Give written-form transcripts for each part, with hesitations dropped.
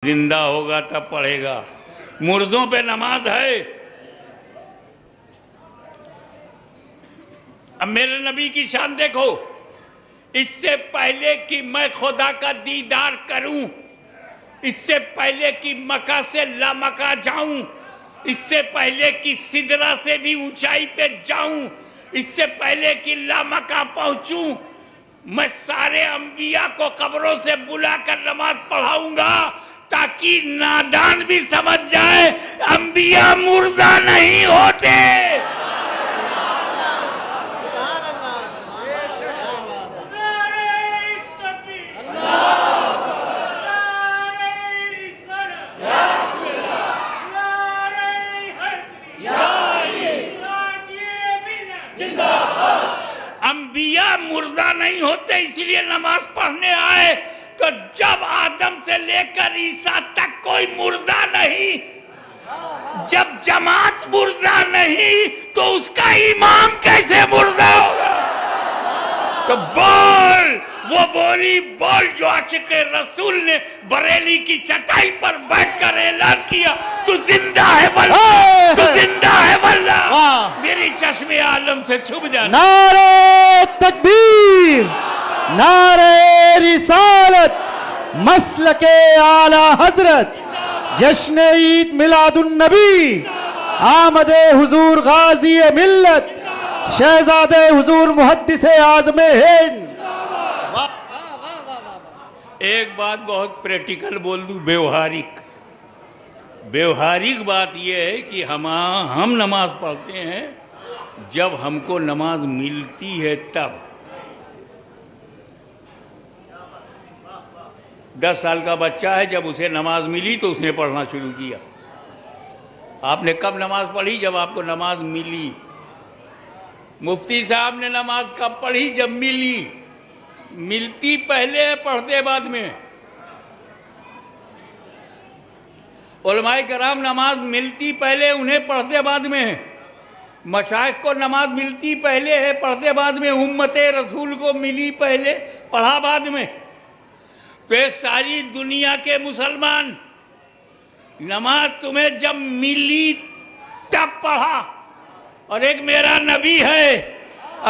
زندہ ہوگا تب پڑھے گا. مردوں پہ نماز ہے. اب میرے نبی کی شان دیکھو. اس سے پہلے کہ میں خدا کا دیدار کروں، اس سے پہلے کہ مکہ سے لامکہ جاؤں، اس سے پہلے کہ سدرہ سے بھی اونچائی پہ جاؤں، اس سے پہلے کہ لامکہ پہنچوں، میں سارے انبیاء کو قبروں سے بلا کر نماز پڑھاؤں گا تاکہ نادان بھی سمجھ جائے انبیاء مردہ نہیں ہوتے. انبیاء مردہ نہیں ہوتے، اس لیے نماز پڑھنے آئے. تو جب آدم سے لے کر عیسیٰ تک کوئی مردہ نہیں، جب جماعت مردہ نہیں تو اس کا امام کیسے مردہ ہوگا؟ تو بول، وہ بولی بول جو عاشق رسول نے بریلی کی چٹائی پر بیٹھ کر اعلان کیا، تو زندہ ہے واللہ، تو زندہ ہے واللہ. میری چشم عالم سے چھپ جانا. نعرہ تکبیر، نعرہ رسالت، مسلک اعلی حضرت، جشن عید میلاد النبی، آمد حضور غازی ملت، شہزاد حضور محدث اعظم ہند. ایک بات بہت پریکٹیکل بول دوں، بیوہارک بات یہ ہے کہ ہم نماز پڑھتے ہیں جب ہم کو نماز ملتی ہے تب. 10 سال کا بچہ ہے، جب اسے نماز ملی تو اس نے پڑھنا شروع کیا. آپ نے کب نماز پڑھی؟ جب آپ کو نماز ملی. مفتی صاحب نے نماز کب پڑھی؟ جب ملی. ملتی پہلے ہے، پڑھتے بعد میں. علماء کرام نماز ملتی پہلے، انہیں پڑھتے بعد میں. مشائخ کو نماز ملتی پہلے ہے، پڑھتے بعد میں. امت رسول کو ملی پہلے، پڑھا بعد میں. تو ایک ساری دنیا کے مسلمان نماز تمہیں جب ملی تب پڑھا، اور ایک میرا نبی ہے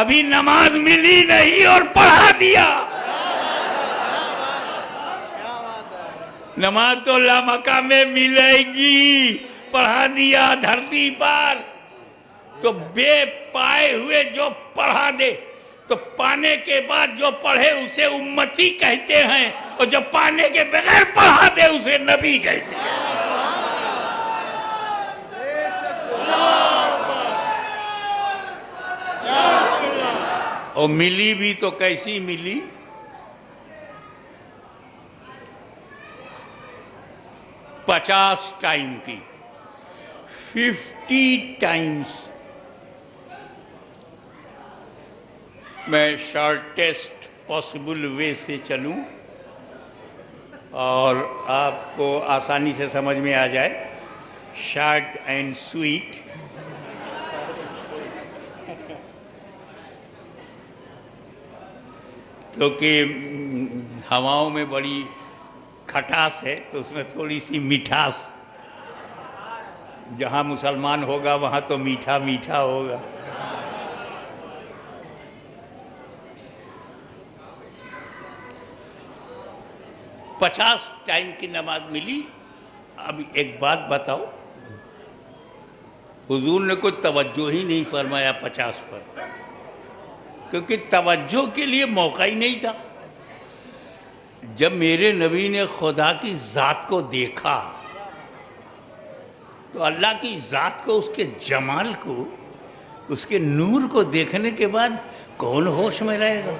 ابھی نماز ملی نہیں اور پڑھا دیا. نماز تو لامکہ میں ملے گی، پڑھا دیا دھرتی پر. تو بے پائے ہوئے جو پڑھا دے، تو پانے کے بعد جو پڑھے اسے امتی کہتے ہیں، اور جو پانے کے بغیر پڑھا دے اسے نبی کہتے ہیں. اور ملی بھی تو کیسی ملی؟ پچاس ٹائم کی، 50 ٹائمز. میں شارٹیسٹ پاسبل وے سے چلوں اور آپ کو آسانی سے سمجھ میں آ جائے. Short and sweet. کیونکہ ہواؤں میں بڑی کھٹاس ہے تو اس میں تھوڑی سی مٹھاس. جہاں مسلمان ہوگا وہاں تو میٹھا میٹھا ہوگا. پچاس ٹائم کی نماز ملی. اب ایک بات بتاؤ، حضور نے کوئی توجہ ہی نہیں فرمایا 50 پر، کیونکہ توجہ کے لیے موقع ہی نہیں تھا. جب میرے نبی نے خدا کی ذات کو دیکھا تو اللہ کی ذات کو، اس کے جمال کو، اس کے نور کو دیکھنے کے بعد کون ہوش میں رہے گا؟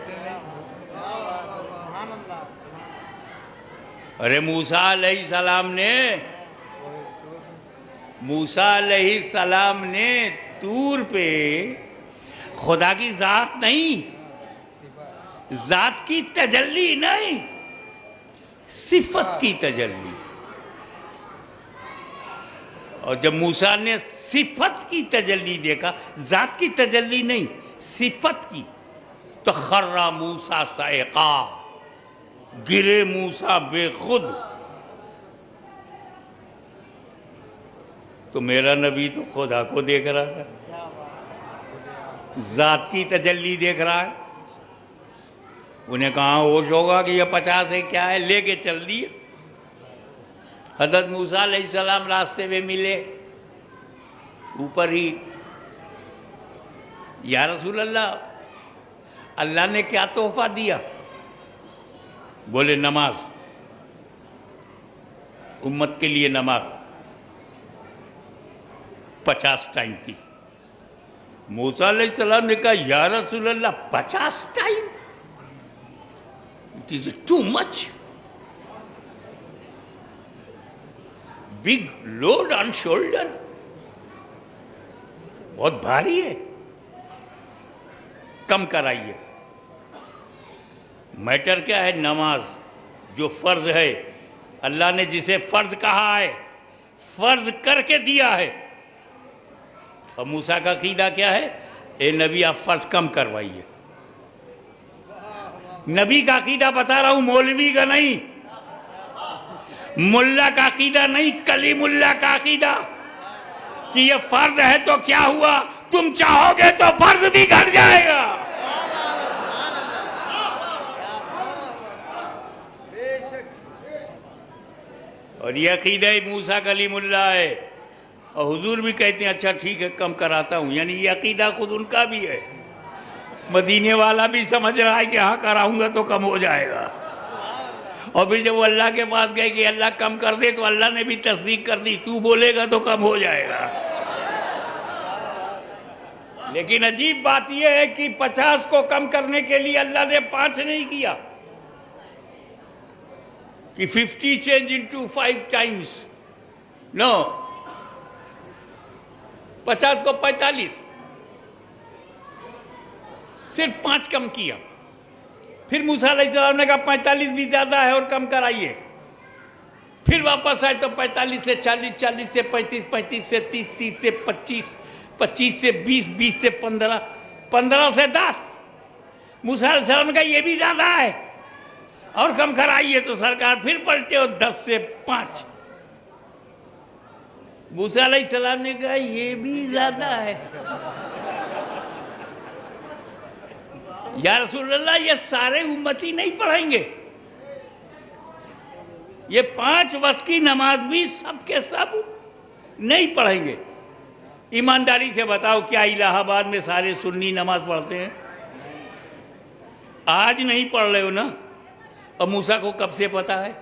ارے موسیٰ علیہ السلام نے طور پہ خدا کی ذات نہیں، ذات کی تجلی نہیں، صفت کی تجلی. اور جب موسیٰ نے صفت کی تجلی دیکھا، ذات کی تجلی نہیں، صفت کی، تو خر موسیٰ صعقا، گرے موسیٰ بے خود. تو میرا نبی تو خدا کو دیکھ رہا ہے، ذات کی تجلی دیکھ رہا ہے. انہیں کہاں ہوش ہوگا کہ یہ 50 ہے کیا ہے، لے کے چل دیے. حضرت موسیٰ علیہ السلام راستے میں ملے اوپر ہی، یا رسول اللہ اللہ نے کیا تحفہ دیا؟ بولے نماز، امت کے لیے نماز 50 ٹائم کی. موسیٰ علیہ السلام نے کہا یا رسول اللہ 50 time? It is too much. Big load on shoulder. بہت بھاری ہے، کم کرائیے. میٹر کیا ہے؟ نماز جو فرض ہے، اللہ نے جسے فرض کہا ہے فرض کر کے دیا ہے. اور موسیٰ کا عقیدہ کیا ہے؟ اے نبی آپ فرض کم کروائیے. نبی کا عقیدہ بتا رہا ہوں، مولوی کا نہیں، ملا کا عقیدہ نہیں، کلیم اللہ کا عقیدہ کہ یہ فرض ہے تو کیا ہوا، تم چاہو گے تو فرض بھی گھٹ جائے گا. اور یہ عقیدہ موسیٰ کلیم اللہ ہے. اور حضور بھی کہتے ہیں اچھا ٹھیک ہے کم کراتا ہوں، یعنی یہ عقیدہ خود ان کا بھی ہے. مدینے والا بھی سمجھ رہا ہے کہ ہاں کراؤں گا تو کم ہو جائے گا. اور پھر جب وہ اللہ کے پاس گئے کہ اللہ کم کر دے تو اللہ نے بھی تصدیق کر دی، تو بولے گا تو کم ہو جائے گا. لیکن عجیب بات یہ ہے کہ 50 کو کم کرنے کے لیے اللہ نے 5 نہیں کیا کہ 50 چینج انٹو 5 ٹائمز. نو، 50 کو 45، صرف 5 کم کیا. پھر موسیٰ علیہ السلام نے کہا 45 بھی زیادہ ہے اور کم کرائیے. پھر واپس آئے تو 45 سے 40، 40 سے 35، 35 سے 30، 30 سے 25، 25 سے 20، 20 سے 15، 15 سے 10. موسیٰ علیہ السلام نے کہا یہ بھی زیادہ ہے اور کم کرائیے. تو سرکار پھر پلٹے اور 10 سے 5. موسیٰ علیہ السلام نے کہا یہ بھی زیادہ ہے. یا رسول اللہ یہ سارے امتی نہیں پڑھیں گے، یہ 5 وقت کی نماز بھی سب کے سب نہیں پڑھیں گے. ایمانداری سے بتاؤ کیا الہ آباد میں سارے سنی نماز پڑھتے ہیں؟ آج نہیں پڑھ رہے ہو نا؟ اور موسیٰ کو کب سے پتا ہے؟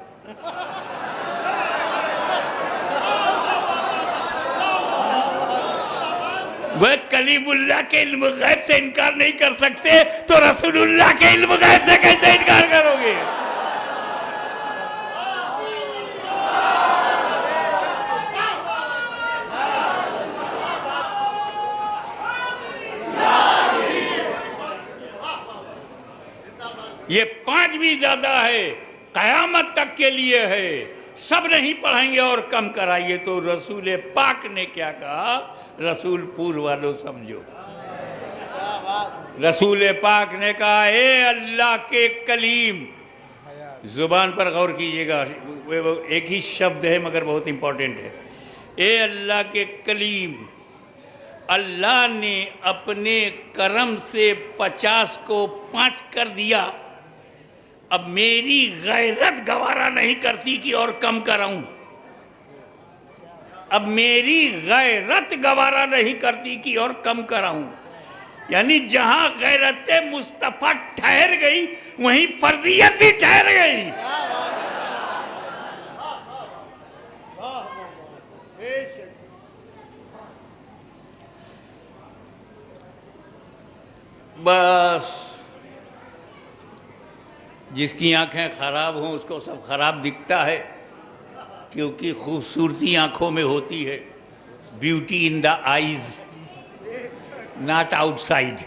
وہ کلیم اللہ کے علم غیب سے انکار نہیں کر سکتے تو رسول اللہ کے علم غیب سے کیسے انکار کرو گے؟ یہ 5 بھی زیادہ ہے، قیامت تک کے لیے ہے. سب نہیں پڑھیں گے اور کم کرائیے. تو رسول پاک نے کیا کہا؟ رسول پور والوں سمجھو، رسول پاک نے کہا اے اللہ کے کلیم. زبان پر غور کیجئے گا، ایک ہی شبد ہے مگر بہت امپورٹنٹ ہے. اے اللہ کے کلیم، اللہ نے اپنے کرم سے 50 کو 5 کر دیا. اب میری غیرت گوارا نہیں کرتی کہ اور کم کراؤں. اب میری غیرت گوارا نہیں کرتی کہ اور کم کراؤں. یعنی جہاں غیرت مصطفیٰ ٹھہر گئی وہیں فرضیت بھی ٹھہر گئی. بس جس کی آنکھیں خراب ہوں اس کو سب خراب دکھتا ہے، کیونکہ خوبصورتی آنکھوں میں ہوتی ہے. Beauty in the eyes not outside.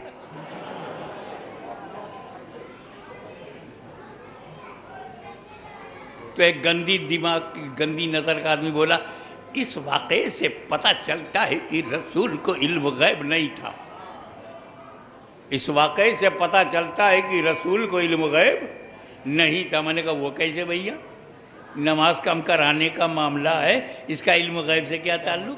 تو ایک گندی دماغ گندی نظر کا آدمی بولا اس واقعے سے پتہ چلتا ہے کہ رسول کو علم غیب نہیں تھا. اس واقعے سے پتہ چلتا ہے کہ رسول کو علم غیب نہیں تھا. میں نے کہا وہ کیسے بھیا؟ نماز کم کرانے کا معاملہ ہے، اس کا علم غیب سے کیا تعلق؟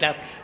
10।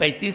35,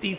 30,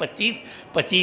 25, 25